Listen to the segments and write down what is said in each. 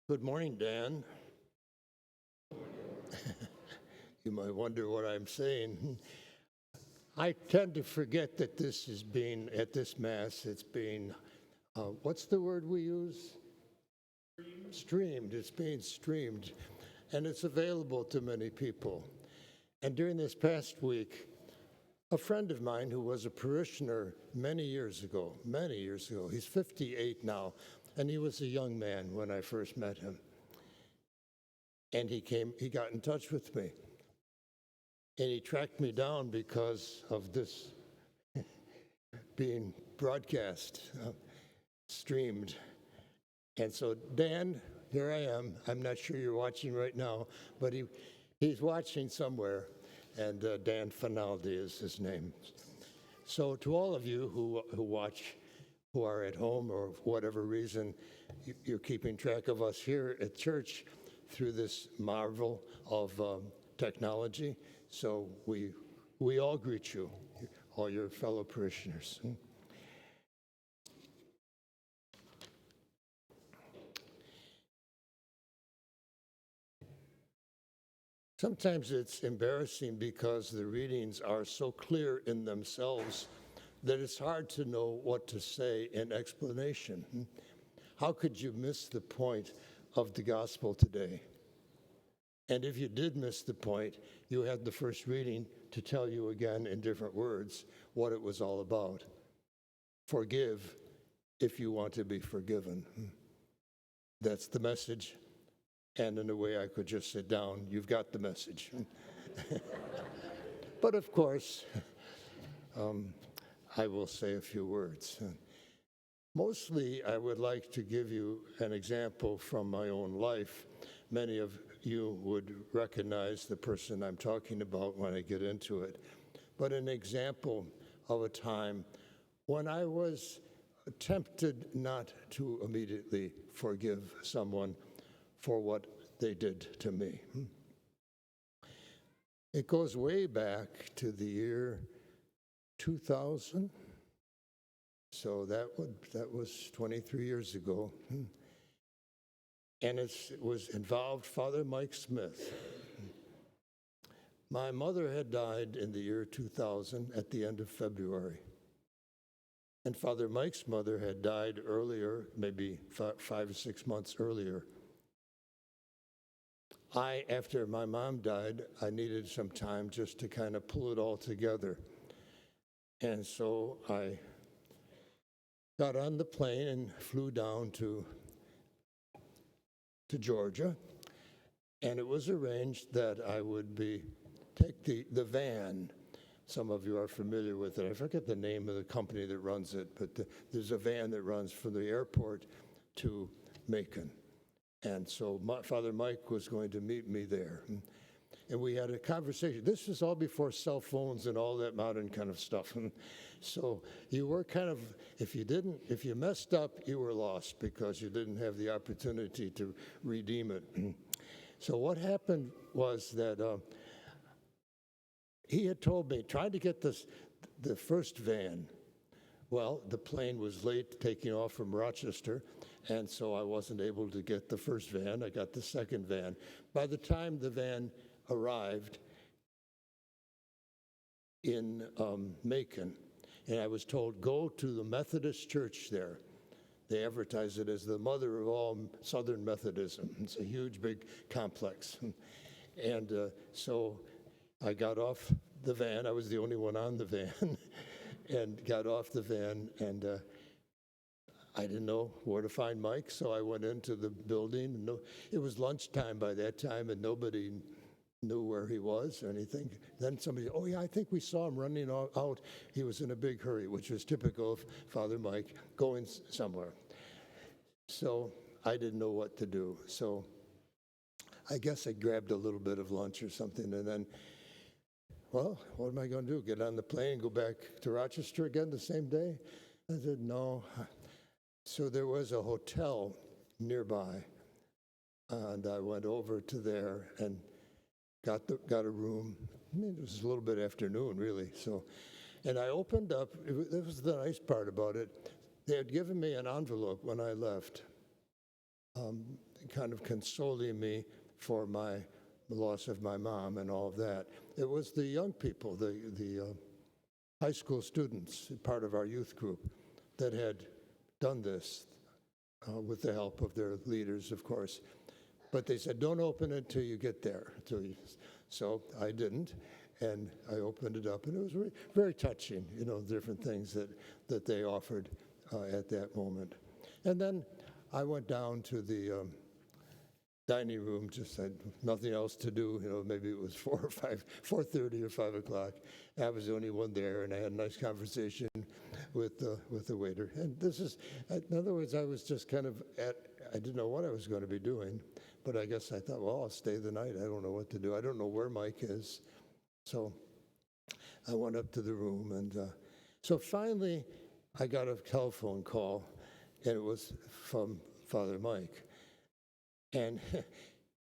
Good morning, Dan. You might wonder what I'm saying. I tend to forget that this is being, at this Mass, it's being, what's the word we use? Streamed. It's being streamed, and it's available to many people. And during this past week, a friend of mine who was a parishioner many years ago, he's 58 now, and he was a young man when I first met him. And he got in touch with me. And he tracked me down because of this being broadcast, streamed. And so, Dan, here I am. I'm not sure you're watching right now, but he's watching somewhere. And Dan Finaldi is his name. So to all of you who watch, who are at home or for whatever reason, you're keeping track of us here at church through this marvel of technology. So we all greet you, all your fellow parishioners. Sometimes it's embarrassing because the readings are so clear in themselves that it's hard to know what to say in explanation. How could you miss the point of the gospel today? And if you did miss the point, you had the first reading to tell you again in different words what it was all about. Forgive if you want to be forgiven. That's the message. And in a way, I could just sit down. You've got the message. But of course, I will say a few words. Mostly, I would like to give you an example from my own life. Many of you would recognize the person I'm talking about when I get into it. But an example of a time when I was tempted not to immediately forgive someone for what they did to me. It goes way back to the year 2000. So that was 23 years ago. And it was involved Father Mike Smith. My mother had died in the year 2000 at the end of February. And Father Mike's mother had died earlier, maybe 5 or 6 months earlier. After my mom died, I needed some time just to kind of pull it all together. And so I got on the plane and flew down to Georgia, and it was arranged that I would take the van. Some of you are familiar with it. I forget the name of the company that runs it, but there's a van that runs from the airport to Macon. And so Father Mike was going to meet me there. And we had a conversation. This was all before cell phones and all that modern kind of stuff. And so you were kind of, if you messed up, you were lost because you didn't have the opportunity to redeem it. So what happened was that he had told me, try to get the first van. Well, the plane was late taking off from Rochester, and so I wasn't able to get the first van. I got the second van. By the time the van arrived in Macon, and I was told, go to the Methodist church there. They advertise it as the mother of all Southern Methodism. It's a huge, big complex. And so I got off the van. I was the only one on the van, and got off the van, and I didn't know where to find Mike, so I went into the building. It was lunchtime by that time, and nobody knew where he was or anything. Then somebody, oh yeah, I think we saw him running out. He was in a big hurry, which was typical of Father Mike, going somewhere. So I didn't know what to do. So I guess I grabbed a little bit of lunch or something, and then, well, what am I going to do? Get on the plane and go back to Rochester again the same day? I said, no. So there was a hotel nearby, and I went over to there and got a room. I mean, it was a little bit afternoon, really. So, and I opened up. That was the nice part about it. They had given me an envelope when I left. kind of consoling me for the loss of my mom and all of that. It was the young people, the high school students, part of our youth group, that had done this with the help of their leaders, of course. But they said, don't open it until you get there. So I didn't, and I opened it up, and it was very touching, different things that they offered at that moment. And then I went down to the dining room, just had nothing else to do. Maybe it was 4:30 or 5 o'clock. I was the only one there, and I had a nice conversation with the waiter. And this is, in other words, I was just kind of I didn't know what I was going to be doing, but I guess I thought, well, I'll stay the night. I don't know what to do. I don't know where Mike is. So I went up to the room, and so finally I got a telephone call, and it was from Father Mike. And,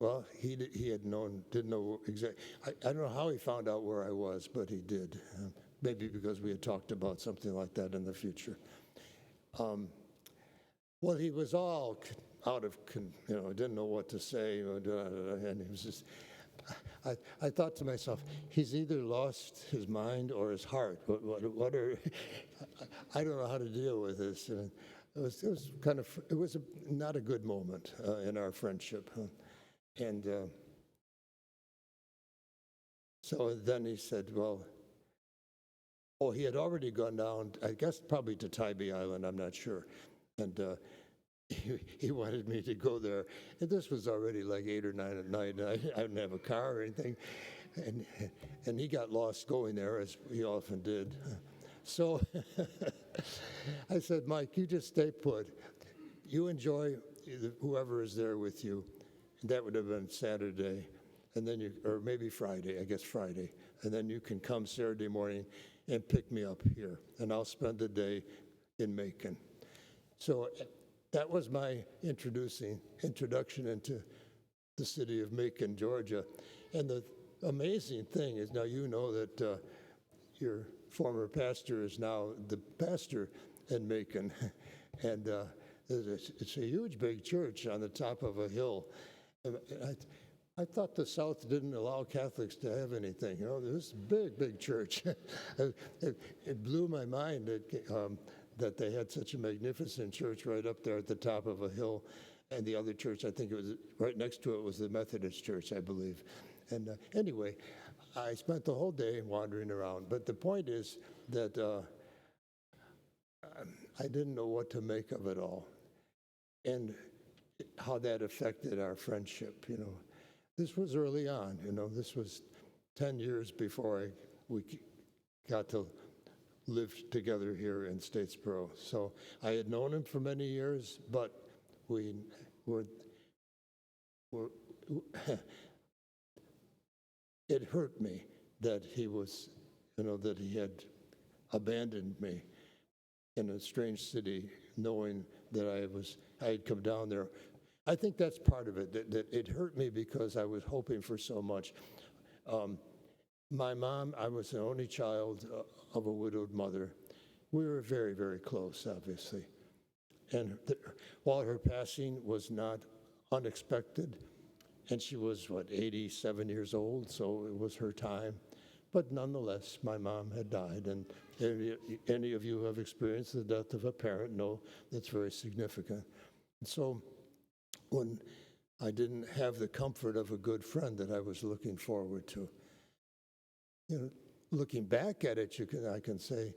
well, he didn't know exactly. I don't know how he found out where I was, but he did. Maybe because we had talked about something like that in the future. Well, he was all out of, didn't know what to say, and he was just, I thought to myself, he's either lost his mind or his heart. What are, I don't know how to deal with this. And it was not a good moment in our friendship. And so then he said, he had already gone down, I guess probably to Tybee Island, I'm not sure. And he wanted me to go there. And this was already like 8 or 9 at night, and I didn't have a car or anything. And he got lost going there, as he often did. So I said, Mike, you just stay put. You enjoy whoever is there with you. And that would have been Saturday, and then or maybe Friday, I guess Friday. And then you can come Saturday morning and pick me up here, and I'll spend the day in Macon. So that was my introduction into the city of Macon, Georgia. And the amazing thing is, now you know that your former pastor is now the pastor in Macon. And it's a huge, big church on the top of a hill. I thought the South didn't allow Catholics to have anything. This big church. It blew my mind that they had such a magnificent church right up there at the top of a hill. And the other church, I think it was right next to it, was the Methodist church, I believe. And anyway, I spent the whole day wandering around. But the point is that I didn't know what to make of it all and how that affected our friendship. This was early on. This was 10 years before we got to live together here in Statesboro. So I had known him for many years, but we were it hurt me that he was, that he had abandoned me in a strange city, knowing that I had come down there. I think that's part of it, that it hurt me because I was hoping for so much. My mom, I was the only child of a widowed mother. We were very, very close, obviously. And while her passing was not unexpected, and she was, 87 years old, so it was her time. But nonetheless, my mom had died, and any of you who have experienced the death of a parent know that's very significant. And so when I didn't have the comfort of a good friend that I was looking forward to, looking back at it, I can say,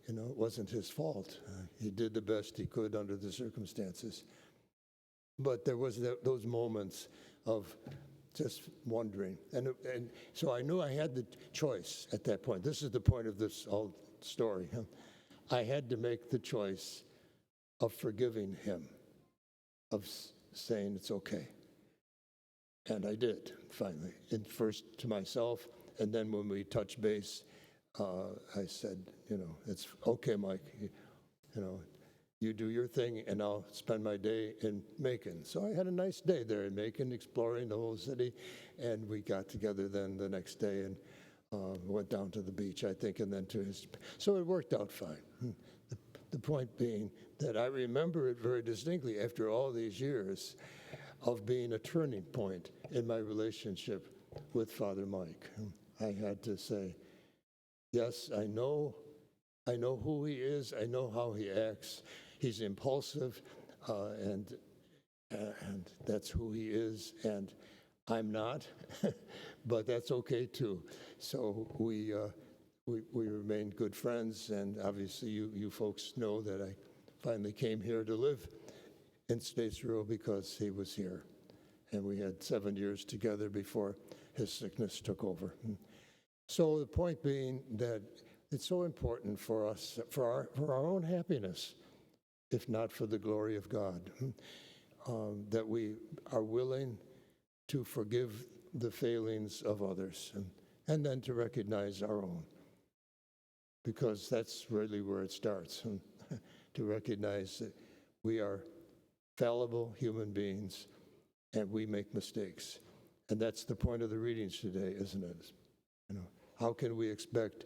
it wasn't his fault. He did the best he could under the circumstances. But there was those moments of just wondering. And so I knew I had the choice at that point. This is the point of this whole story. I had to make the choice of forgiving him, of saying it's okay. And I did, finally. And first to myself, and then when we touched base, I said, it's okay, Mike. You do your thing, and I'll spend my day in Macon. So I had a nice day there in Macon, exploring the whole city, and we got together then the next day and went down to the beach, I think, and then to his. So it worked out fine. The point being that I remember it very distinctly after all these years. of being a turning point in my relationship with Father Mike. I had to say, yes, I know who he is. I know how he acts. He's impulsive, and that's who he is. And I'm not, but that's okay too. So we remained good friends, and obviously you folks know that I finally came here to live in Statesboro because he was here. And we had 7 years together before his sickness took over. So the point being that it's so important for us, for our own happiness, if not for the glory of God, that we are willing to forgive the failings of others and then to recognize our own. Because that's really where it starts, to recognize that we are fallible human beings and we make mistakes. And that's the point of the readings today, isn't it? You know, how can we expect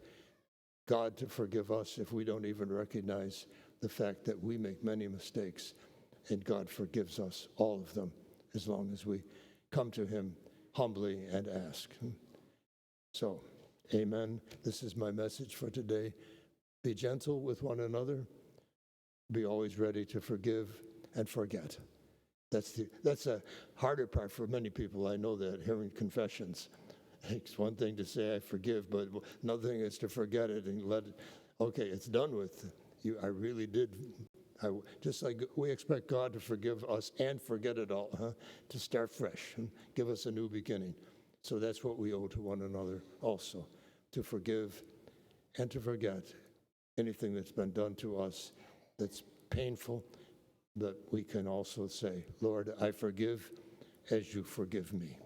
God to forgive us if we don't even recognize the fact that we make many mistakes and God forgives us, all of them, as long as we come to him humbly and ask. So, amen. This is my message for today. Be gentle with one another. Be always ready to forgive and forget. That's a harder part for many people. I know that, hearing confessions. It's one thing to say I forgive, but another thing is to forget it and let it, okay, it's done with. I really did. Just like we expect God to forgive us and forget it all, to start fresh and give us a new beginning. So that's what we owe to one another also, to forgive and to forget anything that's been done to us that's painful, but we can also say, Lord, I forgive as you forgive me.